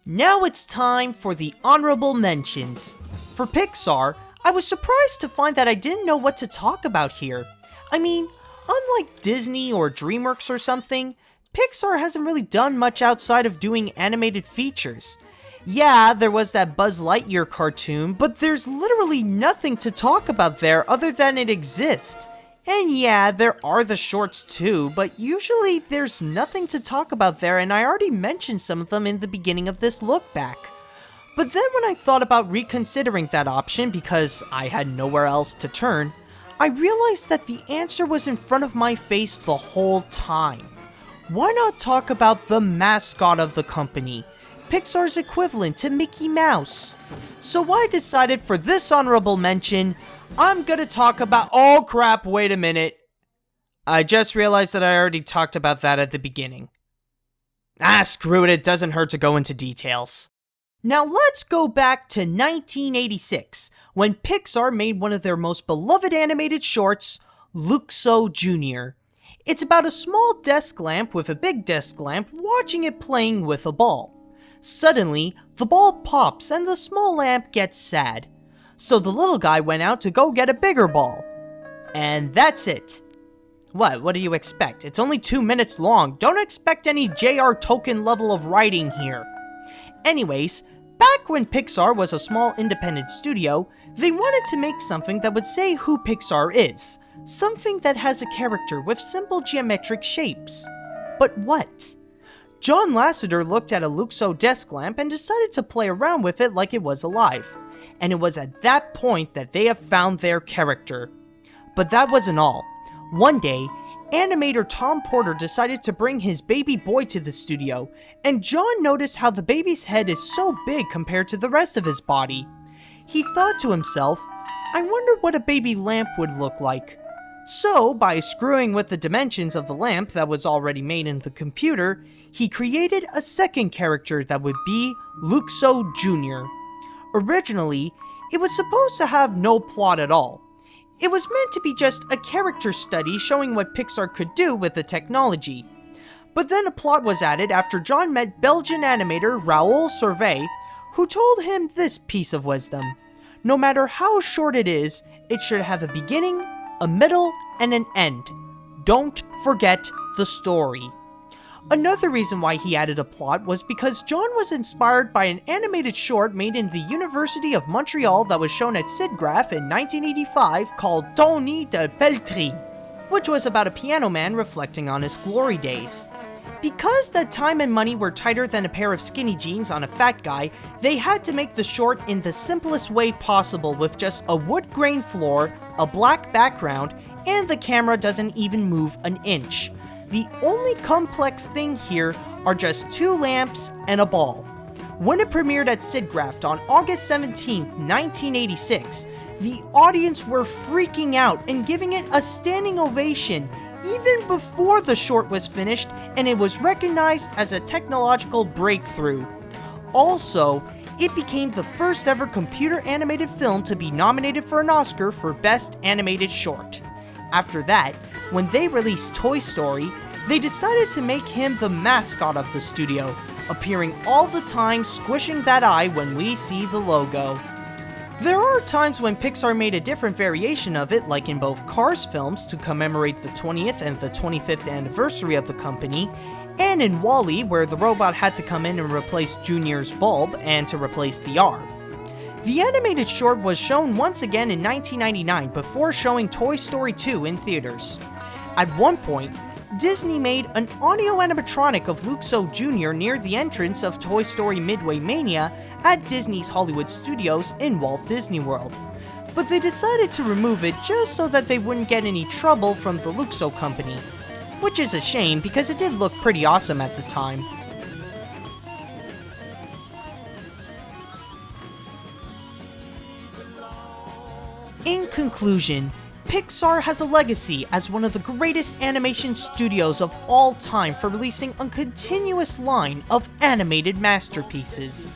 Now it's time for the honorable mentions. For Pixar, I was surprised to find that I didn't know what to talk about here. I mean, unlike Disney or DreamWorks or something, Pixar hasn't really done much outside of doing animated features. Yeah, there was that Buzz Lightyear cartoon, but there's literally nothing to talk about there other than it exists. And yeah, there are the shorts too, but usually there's nothing to talk about there, and I already mentioned some of them in the beginning of this look back. But then when I thought about reconsidering that option because I had nowhere else to turn, I realized that the answer was in front of my face the whole time. Why not talk about the mascot of the company, Pixar's equivalent to Mickey Mouse? So I decided for this honorable mention, I'm gonna talk about— oh crap, wait a minute. I just realized that I already talked about that at the beginning. Screw it doesn't hurt to go into details. Now let's go back to 1986, when Pixar made one of their most beloved animated shorts, Lookback Jr. It's about a small desk lamp with a big desk lamp watching it playing with a ball. Suddenly, the ball pops and the small lamp gets sad. So the little guy went out to go get a bigger ball. And that's it. What do you expect? It's only 2 minutes long. Don't expect any J.R. Tolkien level of writing here. Anyways, back when Pixar was a small independent studio, they wanted to make something that would say who Pixar is. Something that has a character with simple geometric shapes. But what? John Lasseter looked at a Lookback desk lamp and decided to play around with it like it was alive. And it was at that point that they have found their character. But that wasn't all. One day, animator Tom Porter decided to bring his baby boy to the studio, and John noticed how the baby's head is so big compared to the rest of his body. He thought to himself, I wonder what a baby lamp would look like. So, by screwing with the dimensions of the lamp that was already made in the computer, he created a second character that would be Lookback Jr. Originally, it was supposed to have no plot at all. It was meant to be just a character study showing what Pixar could do with the technology. But then a plot was added after John met Belgian animator Raoul Servet, who told him this piece of wisdom. No matter how short it is, it should have a beginning, a middle, and an end. Don't forget the story. Another reason why he added a plot was because John was inspired by an animated short made in the University of Montreal that was shown at SIGGRAPH in 1985 called Tony de Peltry, which was about a piano man reflecting on his glory days. Because that time and money were tighter than a pair of skinny jeans on a fat guy, they had to make the short in the simplest way possible with just a wood grain floor, a black background, and the camera doesn't even move an inch. The only complex thing here are just 2 lamps and a ball. When it premiered at SIGGRAPH on August 17, 1986, the audience were freaking out and giving it a standing ovation even before the short was finished, and it was recognized as a technological breakthrough. Also, it became the first ever computer animated film to be nominated for an Oscar for Best Animated Short. After that, when they released Toy Story, they decided to make him the mascot of the studio, appearing all the time squishing that eye when we see the logo. There are times when Pixar made a different variation of it, like in both Cars films to commemorate the 20th and the 25th anniversary of the company, and in WALL-E where the robot had to come in and replace Junior's bulb and to replace the R. The animated short was shown once again in 1999 before showing Toy Story 2 in theaters. At one point, Disney made an audio animatronic of Lookback Jr. near the entrance of Toy Story Midway Mania at Disney's Hollywood Studios in Walt Disney World. But they decided to remove it just so that they wouldn't get any trouble from the Lookback company. Which is a shame because it did look pretty awesome at the time. In conclusion, Pixar has a legacy as one of the greatest animation studios of all time for releasing a continuous line of animated masterpieces.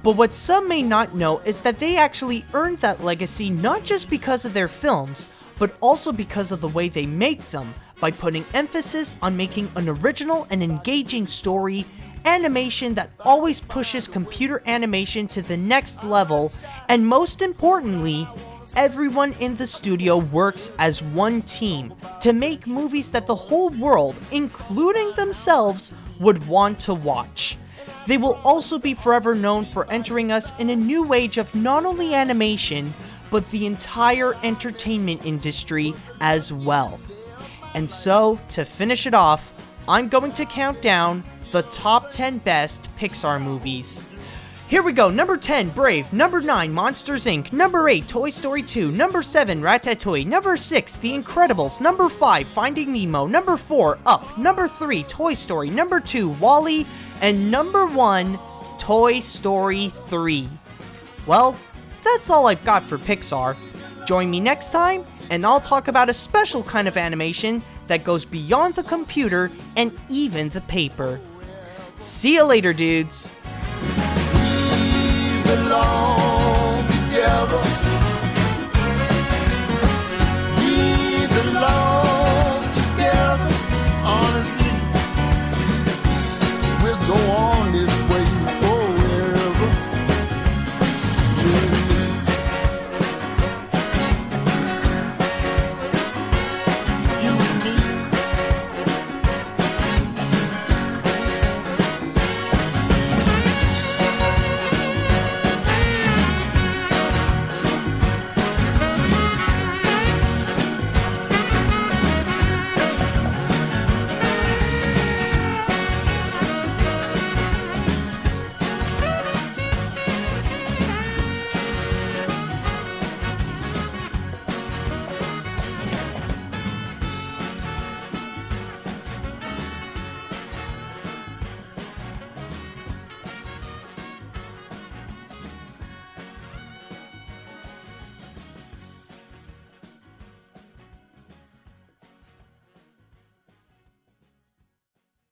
But what some may not know is that they actually earned that legacy not just because of their films, but also because of the way they make them, by putting emphasis on making an original and engaging story animation that always pushes computer animation to the next level, and most importantly, everyone in the studio works as one team to make movies that the whole world, including themselves, would want to watch. They will also be forever known for entering us in a new age of not only animation, but the entire entertainment industry as well. And so, to finish it off, I'm going to count down the top 10 best Pixar movies. Here we go. Number 10, Brave. Number 9, Monsters, Inc. Number 8, Toy Story 2. Number 7, Ratatouille. Number 6, The Incredibles. Number 5, Finding Nemo. Number 4, Up. Number 3, Toy Story. Number 2, WALL-E. And number 1, Toy Story 3. Well, that's all I've got for Pixar. Join me next time, and I'll talk about a special kind of animation that goes beyond the computer and even the paper. See you later, dudes! Belong